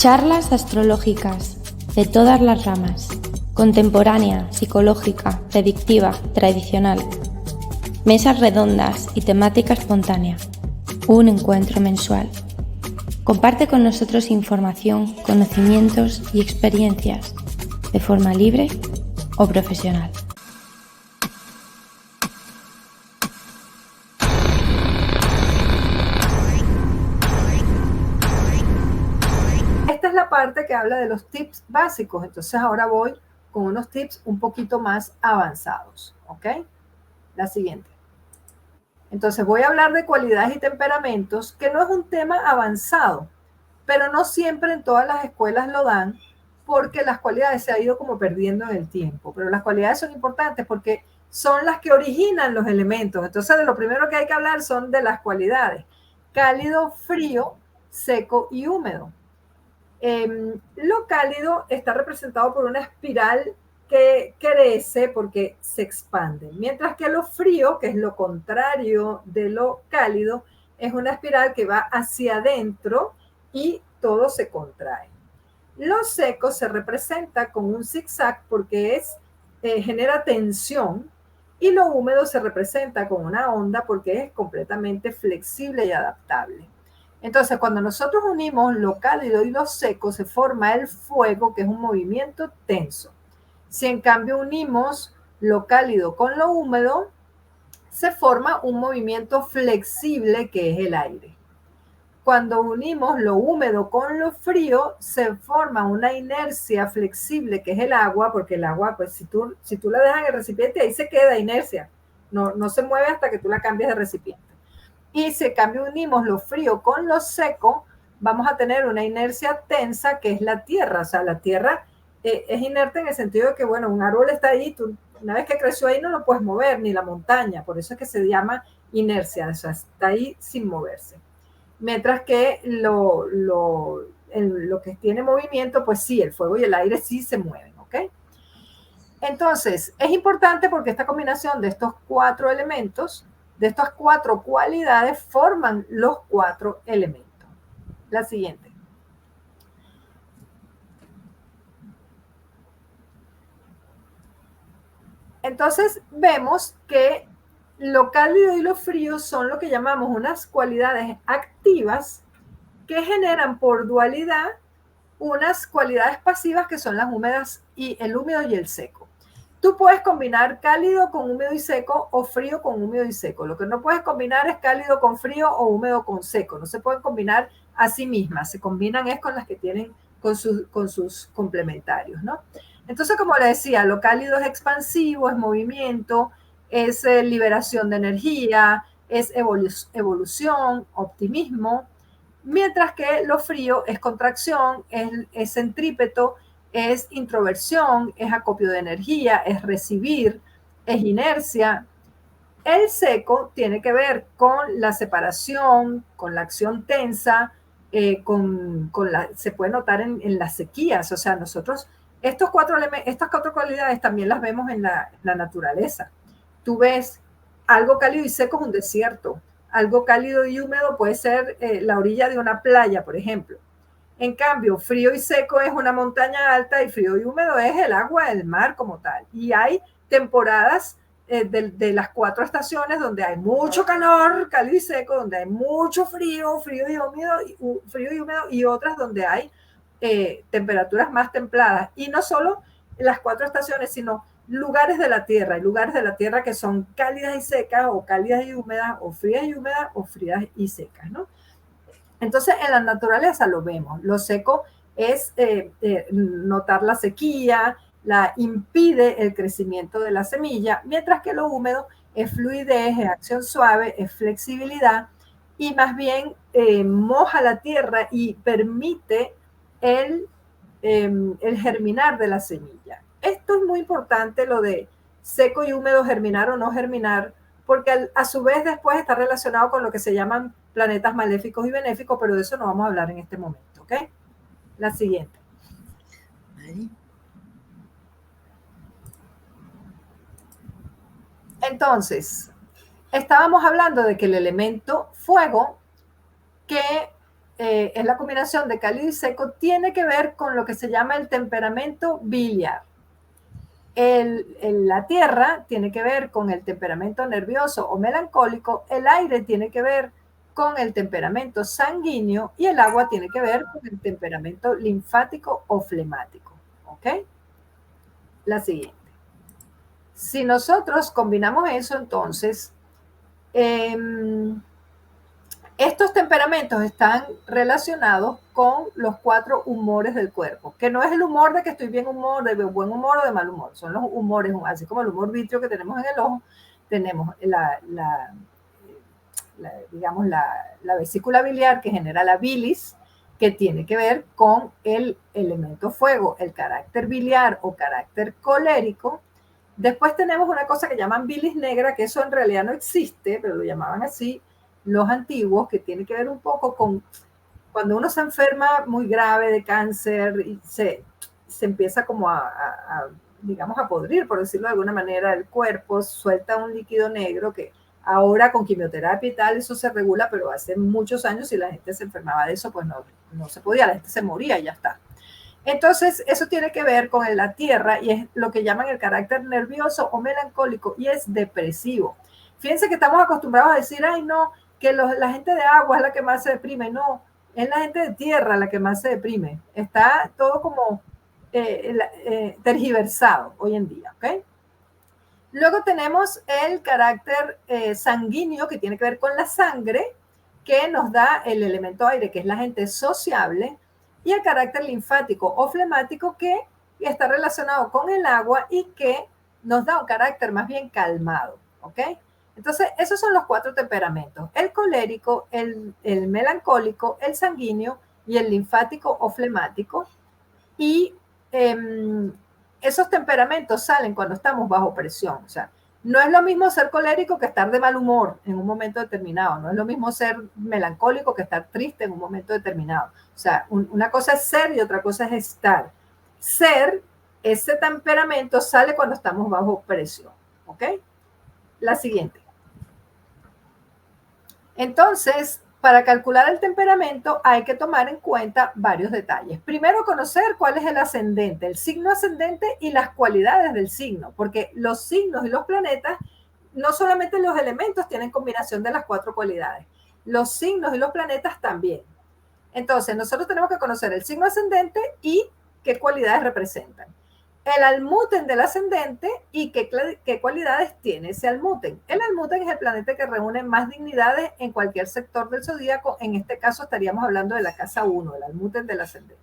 Charlas astrológicas de todas las ramas, contemporánea, psicológica, predictiva, tradicional. Mesas redondas y temática espontánea. Un encuentro mensual. Comparte con nosotros información, conocimientos y experiencias de forma libre o profesional. Esta es la parte que habla de los tips básicos, entonces ahora voy con unos tips un poquito más avanzados, ¿ok? La siguiente. Entonces voy a hablar de cualidades y temperamentos, que no es un tema avanzado, pero no siempre en todas las escuelas lo dan, porque las cualidades se han ido como perdiendo en el tiempo, pero las cualidades son importantes porque son las que originan los elementos. Entonces de lo primero que hay que hablar son de las cualidades: cálido, frío, seco y húmedo. Lo cálido está representado por una espiral que crece porque se expande, mientras que lo frío, que es lo contrario de lo cálido, es una espiral que va hacia adentro y todo se contrae. Lo seco se representa con un zigzag porque genera tensión, y lo húmedo se representa con una onda porque es completamente flexible y adaptable. Entonces, cuando nosotros unimos lo cálido y lo seco, se forma el fuego, que es un movimiento tenso. Si en cambio unimos lo cálido con lo húmedo, se forma un movimiento flexible, que es el aire. Cuando unimos lo húmedo con lo frío, se forma una inercia flexible, que es el agua, porque el agua, pues si tú la dejas en el recipiente, ahí se queda inercia. No se mueve hasta que tú la cambies de recipiente. Y si en cambio unimos lo frío con lo seco, vamos a tener una inercia tensa, que es la tierra. O sea, la tierra es inerte en el sentido de que, bueno, un árbol está ahí, tú, una vez que creció ahí no lo puedes mover, ni la montaña. Por eso es que se llama inercia, o sea, está ahí sin moverse. Mientras que lo que tiene movimiento, pues sí, el fuego y el aire sí se mueven, ¿ok? Entonces, es importante porque esta combinación de estos cuatro elementos, de estas cuatro cualidades, forman los cuatro elementos. La siguiente. Entonces, vemos que lo cálido y lo frío son lo que llamamos unas cualidades activas que generan por dualidad unas cualidades pasivas, que son las húmedas y el húmedo y el seco. Tú puedes combinar cálido con húmedo y seco, o frío con húmedo y seco. Lo que no puedes combinar es cálido con frío o húmedo con seco. No se pueden combinar a sí mismas. Se combinan es con las que tienen con sus complementarios, ¿no? Entonces, como le decía, lo cálido es expansivo, es movimiento, es liberación de energía, es evolución, optimismo. Mientras que lo frío es contracción, es centrípeto, es introversión, es acopio de energía, es recibir, es inercia. El seco tiene que ver con la separación, con la acción tensa, se puede notar en las sequías. O sea, nosotros, estas cuatro cualidades también las vemos en la naturaleza. Tú ves algo cálido y seco, es un desierto. Algo cálido y húmedo puede ser la orilla de una playa, por ejemplo. En cambio, frío y seco es una montaña alta, y frío y húmedo es el agua del mar como tal. Y hay temporadas de las cuatro estaciones donde hay mucho calor, cálido y seco, donde hay mucho frío, frío y húmedo, y otras donde hay temperaturas más templadas. Y no solo las cuatro estaciones, sino lugares de la Tierra. Hay lugares de la Tierra que son cálidas y secas, o cálidas y húmedas, o frías, o frías y secas, ¿no? Entonces, en la naturaleza lo vemos. Lo seco es notar la sequía, la impide el crecimiento de la semilla, mientras que lo húmedo es fluidez, es acción suave, es flexibilidad, y más bien moja la tierra y permite el germinar de la semilla. Esto es muy importante, lo de seco y húmedo, germinar o no germinar, porque a su vez después está relacionado con lo que se llaman planetas maléficos y benéficos, pero de eso no vamos a hablar en este momento, ¿ok? La siguiente. Entonces, estábamos hablando de que el elemento fuego, que que es la combinación de cálido y seco, tiene que ver con lo que se llama el temperamento biliar. La tierra tiene que ver con el temperamento nervioso o melancólico, el aire tiene que ver con el temperamento sanguíneo y el agua tiene que ver con el temperamento linfático o flemático. ¿Ok? La siguiente. Si nosotros combinamos eso, entonces, estos temperamentos están relacionados con los 4 humores del cuerpo, que no es el humor de que estoy bien humor, de buen humor o de mal humor, son los humores, así como el humor vítreo que tenemos en el ojo, tenemos digamos, la vesícula biliar que genera la bilis, que tiene que ver con el elemento fuego, el carácter biliar o carácter colérico. Después tenemos una cosa que llaman bilis negra, que eso en realidad no existe, pero lo llamaban así los antiguos, que tiene que ver un poco con cuando uno se enferma muy grave de cáncer y se empieza como digamos, a podrir, por decirlo de alguna manera, el cuerpo suelta un líquido negro que ahora con quimioterapia y tal, eso se regula, pero hace muchos años si la gente se enfermaba de eso, pues no se podía, la gente se moría y ya está. Entonces, eso tiene que ver con la tierra y es lo que llaman el carácter nervioso o melancólico y es depresivo. Fíjense que estamos acostumbrados a decir, ay, no, que la gente de agua es la que más se deprime. No, es la gente de tierra la que más se deprime. Está todo como tergiversado hoy en día, ¿ok? Luego tenemos el carácter sanguíneo que tiene que ver con la sangre, que nos da el elemento aire, que es la gente sociable, y el carácter linfático o flemático que está relacionado con el agua y que nos da un carácter más bien calmado, ¿ok? Entonces, esos son los 4 temperamentos, el colérico, el melancólico, el sanguíneo y el linfático o flemático. Y esos temperamentos salen cuando estamos bajo presión. O sea, no es lo mismo ser colérico que estar de mal humor en un momento determinado. No es lo mismo ser melancólico que estar triste en un momento determinado. O sea, una cosa es ser y otra cosa es estar. Ser, ese temperamento sale cuando estamos bajo presión. ¿Ok? La siguiente. Entonces, para calcular el temperamento hay que tomar en cuenta varios detalles. Primero, conocer cuál es el ascendente, el signo ascendente y las cualidades del signo, porque los signos y los planetas, no solamente los elementos tienen combinación de las 4 cualidades, los signos y los planetas también. Entonces, nosotros tenemos que conocer el signo ascendente y qué cualidades representan. El almuten del ascendente y qué cualidades tiene ese almuten. El almuten es el planeta que reúne más dignidades en cualquier sector del zodíaco. En este caso estaríamos hablando de la casa 1, el almuten del ascendente.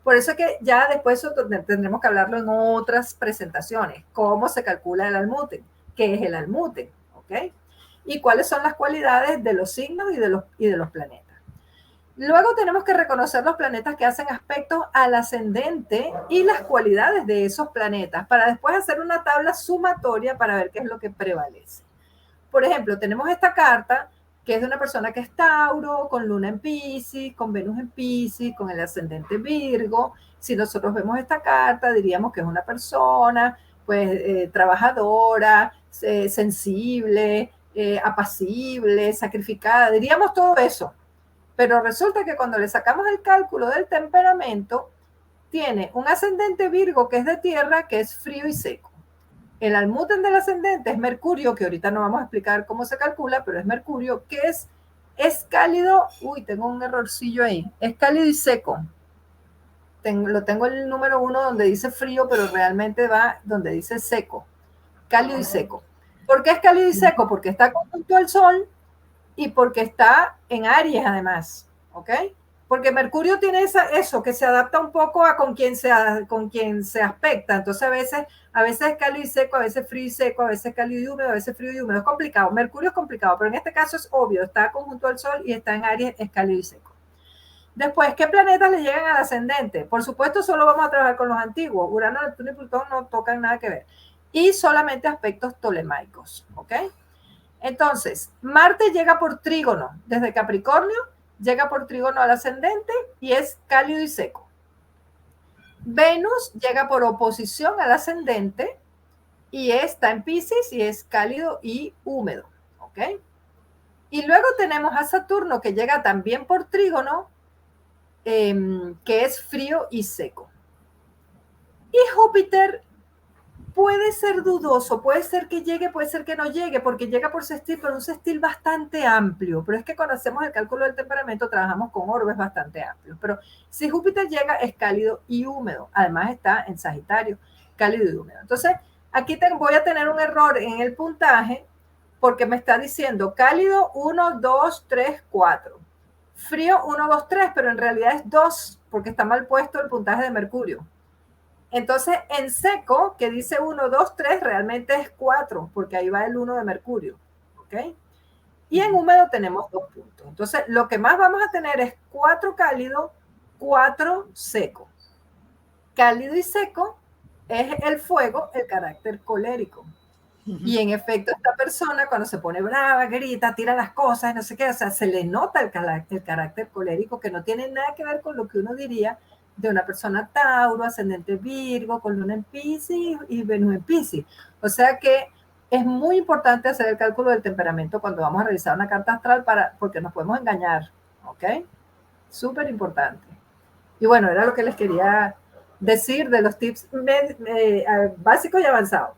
Por eso que ya después tendremos que hablarlo en otras presentaciones. ¿Cómo se calcula el almuten? ¿Qué es el almuten? ¿Ok? Y cuáles son las cualidades de los signos y de los planetas. Luego tenemos que reconocer los planetas que hacen aspectos al ascendente y las cualidades de esos planetas para después hacer una tabla sumatoria para ver qué es lo que prevalece. Por ejemplo, tenemos esta carta que es de una persona que es Tauro, con Luna en Piscis, con Venus en Piscis, con el ascendente Virgo. Si nosotros vemos esta carta, diríamos que es una persona pues trabajadora, sensible, apacible, sacrificada, diríamos todo eso. Pero resulta que cuando le sacamos el cálculo del temperamento, tiene un ascendente Virgo que es de tierra, que es frío y seco. El almuten del ascendente es Mercurio, que ahorita no vamos a explicar cómo se calcula, pero es Mercurio, que es cálido. Uy, tengo un errorcillo ahí. Es cálido y seco. Lo tengo el número 1 donde dice frío, pero realmente va donde dice seco. Cálido y seco. ¿Por qué es cálido y seco? Porque está conjunto al Sol y porque está en Aries además, ¿ok? Porque Mercurio tiene eso, que se adapta un poco a con quien se aspecta. Entonces a veces es cálido y seco, a veces frío y seco, a veces cálido y húmedo, a veces frío y húmedo. Es complicado. Mercurio es complicado, pero en este caso es obvio. Está conjunto al Sol y está en Aries, es cálido y seco. Después, ¿qué planetas le llegan al ascendente? Por supuesto, solo vamos a trabajar con los antiguos. Urano, Neptuno y Plutón no tocan nada que ver. Y solamente aspectos ptolemaicos, ¿ok? Entonces, Marte llega por trígono desde Capricornio, llega por trígono al ascendente y es cálido y seco. Venus llega por oposición al ascendente y está en Piscis y es cálido y húmedo, ¿ok? Y luego tenemos a Saturno que llega también por trígono que es frío y seco. Y Júpiter puede ser dudoso, puede ser que llegue, puede ser que no llegue, porque llega por sextil, pero un sextil bastante amplio. Pero es que conocemos el cálculo del temperamento, trabajamos con orbes bastante amplios. Pero si Júpiter llega, es cálido y húmedo. Además está en Sagitario, cálido y húmedo. Entonces, aquí voy a tener un error en el puntaje, porque me está diciendo cálido 1, 2, 3, 4. Frío 1, 2, 3, pero en realidad es 2, porque está mal puesto el puntaje de Mercurio. Entonces, en seco, que dice 1, 2, 3, realmente es 4, porque ahí va el 1 de Mercurio. ¿Ok? Y en húmedo tenemos 2 puntos. Entonces, lo que más vamos a tener es 4 cálido, 4 seco. Cálido y seco es el fuego, el carácter colérico. Y en efecto, esta persona cuando se pone brava, grita, tira las cosas, no sé qué, o sea, se le nota el carácter colérico que no tiene nada que ver con lo que uno diría de una persona Tauro, ascendente Virgo, con Luna en Piscis y Venus en Piscis. O sea que es muy importante hacer el cálculo del temperamento cuando vamos a revisar una carta astral porque nos podemos engañar, ¿ok? Súper importante. Y bueno, era lo que les quería decir de los tips básicos y avanzados.